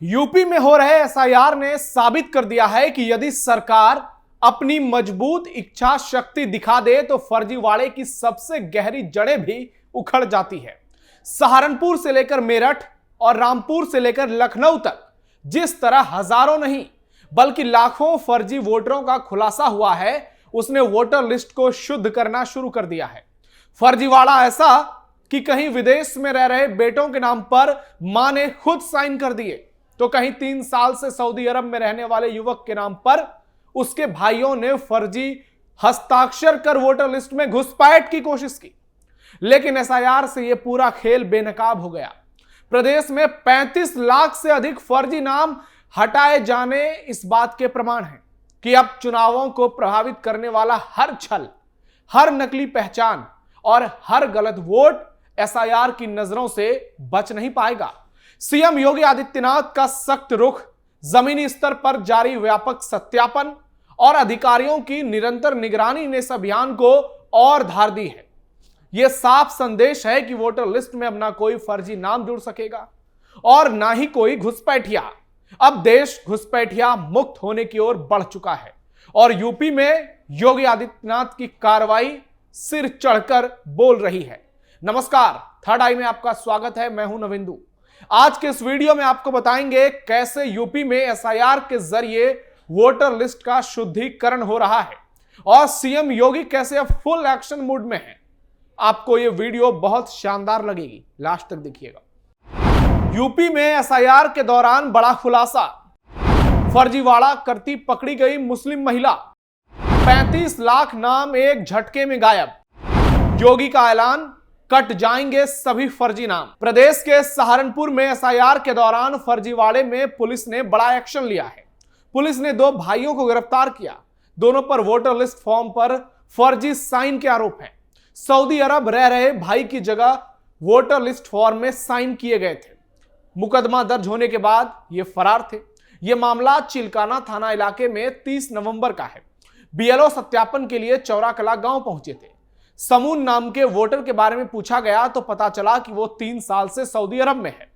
UP में हो रहे एसआईआर ने साबित कर दिया है कि यदि सरकार अपनी मजबूत इच्छा शक्ति दिखा दे तो फर्जीवाड़े की सबसे गहरी जड़ें भी उखड़ जाती है। सहारनपुर से लेकर मेरठ और रामपुर से लेकर लखनऊ तक जिस तरह हजारों नहीं बल्कि लाखों फर्जी वोटरों का खुलासा हुआ है, उसने वोटर लिस्ट को शुद्ध करना शुरू कर दिया है। फर्जीवाड़ा ऐसा कि कहीं विदेश में रह रहे बेटों के नाम पर मां ने खुद साइन कर दिए, तो कहीं 3 साल से सऊदी अरब में रहने वाले युवक के नाम पर उसके भाइयों ने फर्जी हस्ताक्षर कर वोटर लिस्ट में घुसपैठ की कोशिश की। लेकिन एसआईआर से यह पूरा खेल बेनकाब हो गया। प्रदेश में 35 लाख से अधिक फर्जी नाम हटाए जाने इस बात के प्रमाण हैं कि अब चुनावों को प्रभावित करने वाला हर छल, हर नकली पहचान और हर गलत वोट एसआईआर की नजरों से बच नहीं पाएगा। सीएम योगी आदित्यनाथ का सख्त रुख, जमीनी स्तर पर जारी व्यापक सत्यापन और अधिकारियों की निरंतर निगरानी ने इस अभियान को और धार दी है। यह साफ संदेश है कि वोटर लिस्ट में अब ना कोई फर्जी नाम जुड़ सकेगा और ना ही कोई घुसपैठिया। अब देश घुसपैठिया मुक्त होने की ओर बढ़ चुका है और यूपी में योगी आदित्यनाथ की कार्रवाई सिर चढ़कर बोल रही है। नमस्कार, थर्ड आई में आपका स्वागत है। मैं हूं नविंदु। आज के इस वीडियो में आपको बताएंगे कैसे यूपी में एसआईआर के जरिए वोटर लिस्ट का शुद्धिकरण हो रहा है और सीएम योगी कैसे अब फुल एक्शन मोड में हैं। आपको यह वीडियो बहुत शानदार लगेगी, लास्ट तक देखिएगा। यूपी में एसआईआर के दौरान बड़ा खुलासा, फर्जीवाड़ा करती पकड़ी गई मुस्लिम महिला, 35 लाख नाम एक झटके में गायब। योगी का ऐलान, कट जाएंगे सभी फर्जी नाम। प्रदेश के सहारनपुर में एसआईआर के दौरान फर्जीवाड़े में पुलिस ने बड़ा एक्शन लिया है। पुलिस ने 2 भाइयों को गिरफ्तार किया। दोनों पर वोटर लिस्ट फॉर्म पर फर्जी साइन के आरोप हैं। सऊदी अरब रह रहे भाई की जगह वोटर लिस्ट फॉर्म में साइन किए गए थे। मुकदमा दर्ज होने के बाद ये फरार थे। यह मामला चिलकाना थाना इलाके में 30 नवंबर का है। बीएलओ सत्यापन के लिए चौराकला गांव पहुंचे थे। समून नाम के वोटर के बारे में पूछा गया तो पता चला कि वो 3 साल से सऊदी अरब में है,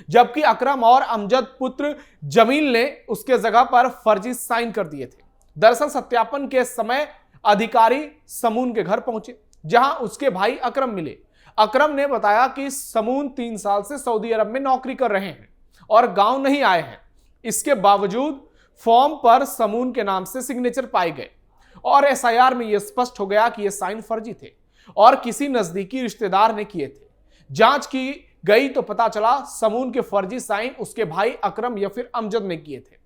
जबकि अकरम और अमजद पुत्र जमील ने उसके जगह पर फर्जी साइन कर दिए थे। दरअसल सत्यापन के समय अधिकारी समून के घर पहुंचे, जहां उसके भाई अकरम मिले। अकरम ने बताया कि समून 3 साल से सऊदी अरब में नौकरी कर रहे हैं और गांव नहीं आए हैं। इसके बावजूद फॉर्म पर समून के नाम से सिग्नेचर पाए गए और एसआईआर में यह स्पष्ट हो गया कि ये साइन फर्जी थे और किसी नजदीकी रिश्तेदार ने किए थे। जांच की गई तो पता चला समून के फर्जी साइन उसके भाई अकरम या फिर अमजद ने किए थे।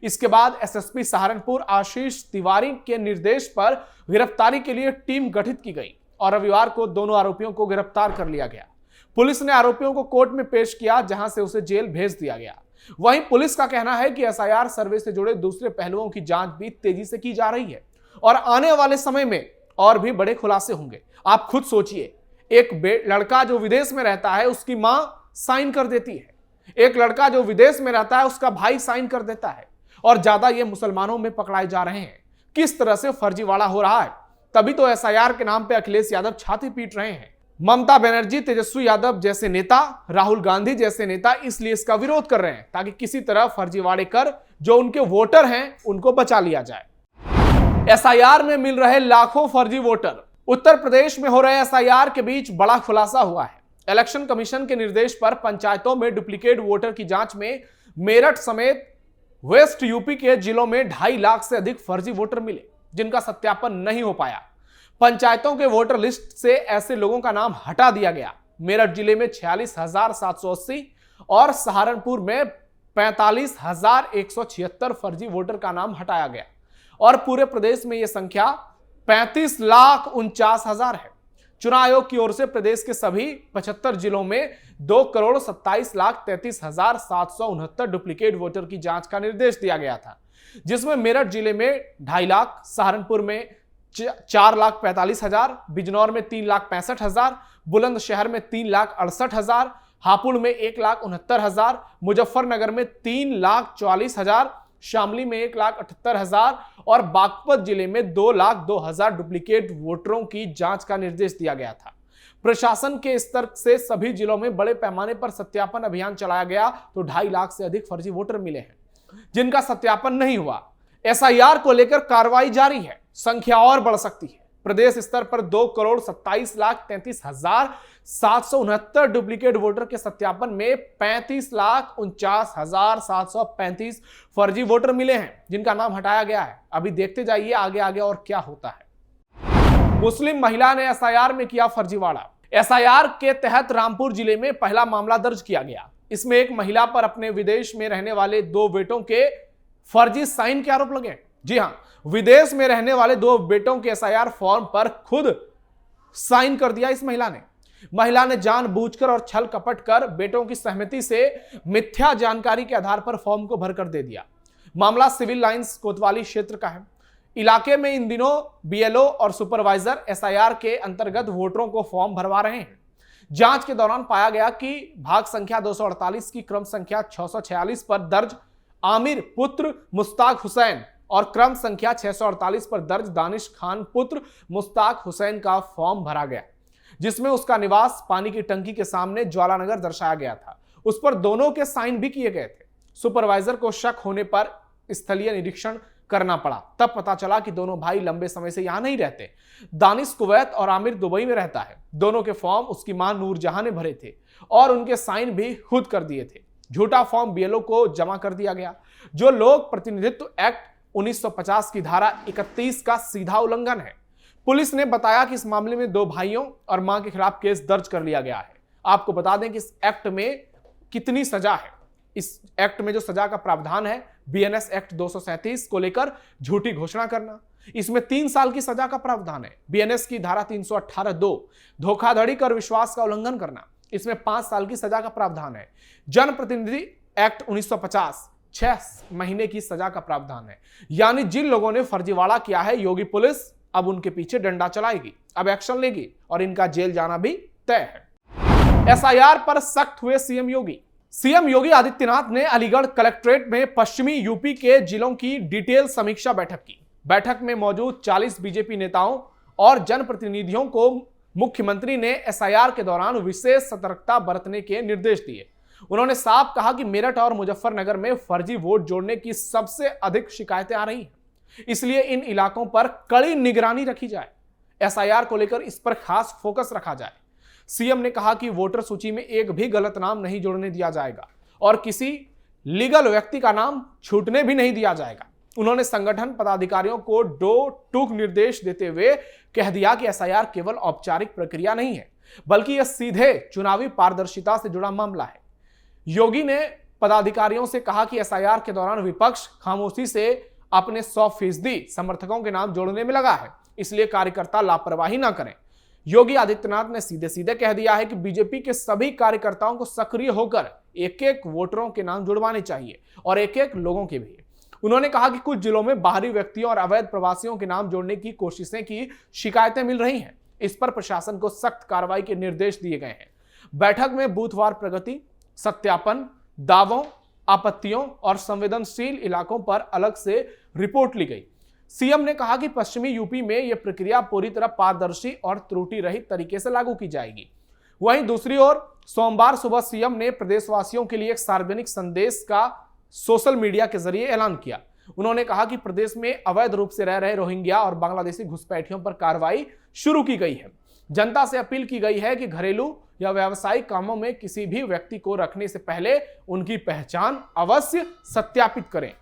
इसके बाद एसएसपी सहारनपुर आशीष तिवारी के निर्देश पर गिरफ्तारी के लिए टीम गठित की गई और रविवार को दोनों आरोपियों को गिरफ्तार कर लिया गया। पुलिस ने आरोपियों को कोर्ट में पेश किया, जहां से उसे जेल भेज दिया गया। वहीं पुलिस का कहना है कि एसआईआर सर्वे से जुड़े दूसरे पहलुओं की जांच भी तेजी से की जा रही है और आने वाले समय में और भी बड़े खुलासे होंगे। आप खुद सोचिए, एक लड़का जो विदेश में रहता है उसकी मां साइन कर देती है, एक लड़का जो विदेश में रहता है उसका भाई साइन कर देता है और ज्यादा ये मुसलमानों में पकड़ाए जा रहे हैं। किस तरह से फर्जीवाड़ा हो रहा है। तभी तो एसआईआर के नाम पे अखिलेश यादव छाती पीट रहे हैं। ममता बनर्जी, तेजस्वी यादव जैसे नेता, राहुल गांधी जैसे नेता इसलिए इसका विरोध कर रहे हैं ताकि किसी तरह फर्जीवाड़े कर जो उनके वोटर हैं उनको बचा लिया जाए। एसआईआर में मिल रहे लाखों फर्जी वोटर। उत्तर प्रदेश में हो रहे एसआईआर के बीच बड़ा खुलासा हुआ है। इलेक्शन कमीशन के निर्देश पर पंचायतों में डुप्लीकेट वोटर की जांच में मेरठ समेत वेस्ट यूपी के जिलों में 2.5 लाख से अधिक फर्जी वोटर मिले, जिनका सत्यापन नहीं हो पाया। पंचायतों के वोटर लिस्ट से ऐसे लोगों का नाम हटा दिया गया। मेरठ जिले में 46,780 और सहारनपुर में 45,176 फर्जी वोटर का नाम हटाया गया और पूरे प्रदेश में यह संख्या 35,49,000 है। चुनाव आयोग की ओर से प्रदेश के सभी 75 जिलों में 2,27,33,769 डुप्लीकेट वोटर की जांच का निर्देश दिया गया था, जिसमें मेरठ जिले में 2.5 लाख, सहारनपुर में 4,45,000, बिजनौर में 3,65,000, बुलंदशहर में 3,68,000, हापुड़ में 1,69,000, मुजफ्फरनगर में 3,44,000, शामली में 1,78,000 और बागपत जिले में 2,02,000 डुप्लीकेट वोटरों की जांच का निर्देश दिया गया था। प्रशासन के स्तर से सभी जिलों में बड़े पैमाने पर सत्यापन अभियान चलाया गया तो 2.5 लाख से अधिक फर्जी वोटर मिले हैं जिनका सत्यापन नहीं हुआ। एसआईआर को लेकर कार्रवाई जारी है, संख्या और बढ़ सकती है। प्रदेश स्तर पर 2,27,33,769 डुप्लीकेट वोटर के सत्यापन में 35,49,735 फर्जी वोटर मिले हैं जिनका नाम हटाया गया है। अभी देखते जाइए आगे आगे और क्या होता है। मुस्लिम महिला ने एसआईआर में किया फर्जीवाड़ा। एसआईआर के तहत रामपुर जिले में पहला मामला दर्ज किया गया। इसमें एक महिला पर अपने विदेश में रहने वाले 2 बेटों के फर्जी साइन के आरोप लगे। जी हां, विदेश में रहने वाले 2 बेटों के एसआईआर फॉर्म पर खुद साइन कर दिया इस महिला ने जानबूझकर और छल कपट कर बेटों की सहमति से मिथ्या जानकारी के आधार पर फॉर्म को भरकर दे दिया। मामला सिविल लाइंस कोतवाली क्षेत्र का है। इलाके में इन दिनों बीएलओ और सुपरवाइजर एसआईआर के अंतर्गत वोटरों को फॉर्म भरवा रहे हैं। जांच के दौरान पाया गया कि भाग संख्या 248 की क्रम संख्या 646 पर दर्ज आमिर पुत्र मुश्ताक हुसैन और क्रम संख्या 648 पर दर्ज दानिश खान पुत्र मुश्ताक हुसैन का फॉर्म भरा गया, जिसमें उसका निवास पानी की टंकी के सामने ज्वालानगर दर्शाया गया था। उस पर दोनों के साइन भी किए गए थे। सुपरवाइजर को शक होने पर स्थलीय निरीक्षण करना पड़ा। तब पता चला कि दोनों भाई लंबे समय से यहां नहीं रहते। दानिश कुवैत और आमिर दुबई में रहता है। दोनों के फॉर्म उसकी मां नूरजहां ने भरे थे और उनके साइन भी खुद कर दिए थे। झूठा फॉर्म बीएलओ को जमा कर दिया गया, जो लोक प्रतिनिधित्व एक्ट 1950 की धारा 31 का सीधा उल्लंघन है। पुलिस ने बताया कि इस मामले में 2 भाइयों और मां के खिलाफ केस दर्ज कर लिया गया है। आपको बता दें कि इस एक्ट में कितनी सजा है। इस एक्ट में जो सजा का प्रावधान है, बीएनएस एक्ट 237 को लेकर झूठी घोषणा करना, इसमें 3 साल की सजा का प्रावधान है। बीएनएस की धारा 318(2) धोखाधड़ी कर विश्वास का उल्लंघन करना, इसमें 5 साल की सजा का प्रावधान है। जनप्रतिनिधि एक्ट 1950 6 महीने की सजा का प्रावधान है। यानी जिन लोगों ने फर्जीवाड़ा किया है, योगी पुलिस अब उनके पीछे डंडा चलाएगी, अब एक्शन लेगी और इनका जेल जाना भी तय है। एसआईआर पर सख्त हुए सीएम योगी। सीएम योगी आदित्यनाथ ने अलीगढ़ कलेक्ट्रेट में पश्चिमी यूपी के जिलों की डिटेल समीक्षा बैठक की। बैठक में मौजूद 40 बीजेपी नेताओं और जनप्रतिनिधियों को मुख्यमंत्री ने एसआईआर के दौरान विशेष सतर्कता बरतने के निर्देश दिए। उन्होंने साफ कहा कि मेरठ और मुजफ्फरनगर में फर्जी वोट जोड़ने की सबसे अधिक शिकायतें आ रही हैं, इसलिए इन इलाकों पर कड़ी निगरानी रखी जाए। एसआईआर को लेकर इस पर खास फोकस रखा जाए। सीएम ने कहा कि वोटर सूची में एक भी गलत नाम नहीं जोड़ने दिया जाएगा और किसी लीगल व्यक्ति का नाम छूटने भी नहीं दिया जाएगा। उन्होंने संगठन पदाधिकारियों को टूक निर्देश देते हुए कह दिया कि एसआईआर केवल औपचारिक प्रक्रिया नहीं है, बल्कि यह सीधे चुनावी पारदर्शिता से जुड़ा मामला है। योगी ने पदाधिकारियों से कहा कि एसआईआर के दौरान विपक्ष खामोशी से अपने 100% समर्थकों के नाम जोड़ने में लगा है, इसलिए कार्यकर्ता लापरवाही ना करें। योगी आदित्यनाथ ने सीधे सीधे कह दिया है कि बीजेपी के सभी कार्यकर्ताओं को सक्रिय होकर एक एक वोटरों के नाम जुड़वाने चाहिए और एक एक लोगों के भी। उन्होंने कहा कि कुछ जिलों में बाहरी व्यक्तियों और अवैध प्रवासियों के नाम जोड़ने की कोशिशें की शिकायतें मिल रही हैं। इस पर प्रशासन को सख्त कार्रवाई के निर्देश दिए गए हैं। बैठक में बूथवार प्रगति, सत्यापन, दावों, आपत्तियों और संवेदनशील इलाकों पर अलग से रिपोर्ट ली गई। सीएम ने कहा कि पश्चिमी यूपी में यह प्रक्रिया पूरी तरह पारदर्शी और त्रुटि रहित तरीके से लागू की जाएगी। वहीं दूसरी ओर सोमवार सुबह सीएम ने प्रदेशवासियों के लिए एक सार्वजनिक संदेश का सोशल मीडिया के जरिए ऐलान किया। उन्होंने कहा कि प्रदेश में अवैध रूप से रह रहे रोहिंग्या और बांग्लादेशी घुसपैठियों पर कार्रवाई शुरू की गई है। जनता से अपील की गई है कि घरेलू या व्यावसायिक कामों में किसी भी व्यक्ति को रखने से पहले उनकी पहचान अवश्य सत्यापित करें।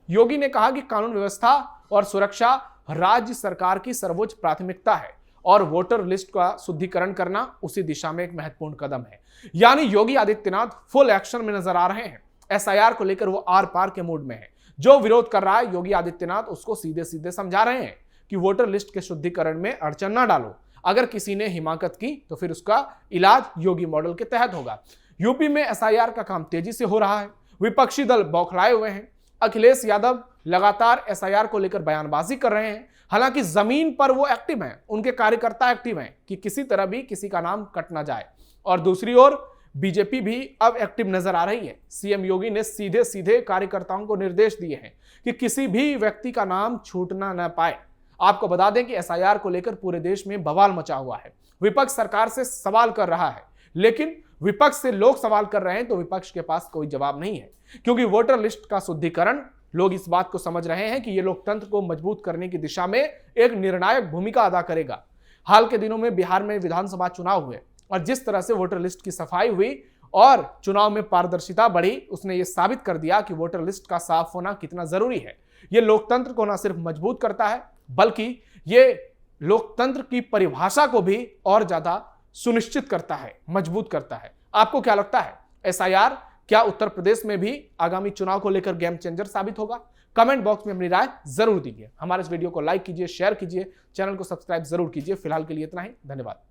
योगी ने कहा कि कानून व्यवस्था और सुरक्षा राज्य सरकार की सर्वोच्च प्राथमिकता है और वोटर लिस्ट का शुद्धिकरण करना उसी दिशा में एक महत्वपूर्ण कदम है। यानी योगी आदित्यनाथ फुल एक्शन में नजर आ रहे हैं। एसआईआर को लेकर वो आर पार के मूड में है। जो विरोध कर रहा है योगी आदित्यनाथ उसको सीधे सीधे समझा रहे हैं कि वोटर लिस्ट के शुद्धिकरण में अड़चन ना डालो। अगर किसी ने हिमाकत की तो फिर उसका इलाज योगी मॉडल के तहत होगा। यूपी में एसआईआर का काम तेजी से हो रहा है। विपक्षी दल बौखलाए हुए हैं। अखिलेश यादव लगातार एसआईआर को लेकर बयानबाजी कर रहे हैं। हालांकि जमीन पर वो एक्टिव हैं, उनके कार्यकर्ता एक्टिव हैं कि किसी तरह भी किसी का नाम कट ना जाए। और दूसरी ओर बीजेपी भी अब एक्टिव नजर आ रही है। सीएम योगी ने सीधे सीधे कार्यकर्ताओं को निर्देश दिए हैं कि किसी भी व्यक्ति का नाम छूटना न पाए। आपको बता दें कि एसआईआर को लेकर पूरे देश में बवाल मचा हुआ है। विपक्ष सरकार से सवाल कर रहा है, लेकिन विपक्ष से लोग सवाल कर रहे हैं तो विपक्ष के पास कोई जवाब नहीं है, क्योंकि वोटर लिस्ट का शुद्धिकरण, लोग इस बात को समझ रहे हैं कि यह लोकतंत्र को मजबूत करने की दिशा में एक निर्णायक भूमिका अदा करेगा। हाल के दिनों में बिहार में विधानसभा चुनाव हुए और जिस तरह से वोटर लिस्ट की सफाई हुई और चुनाव में पारदर्शिता बढ़ी, उसने ये साबित कर दिया कि वोटर लिस्ट का साफ होना कितना जरूरी है। यह लोकतंत्र को न सिर्फ मजबूत करता है, बल्कि यह लोकतंत्र की परिभाषा को भी और ज्यादा सुनिश्चित करता है, मजबूत करता है। आपको क्या लगता है, एसआईआर क्या उत्तर प्रदेश में भी आगामी चुनाव को लेकर गेम चेंजर साबित होगा? कमेंट बॉक्स में अपनी राय जरूर दीजिए। हमारे इस वीडियो को लाइक कीजिए, शेयर कीजिए, चैनल को सब्सक्राइब जरूर कीजिए। फिलहाल के लिए इतना ही, धन्यवाद।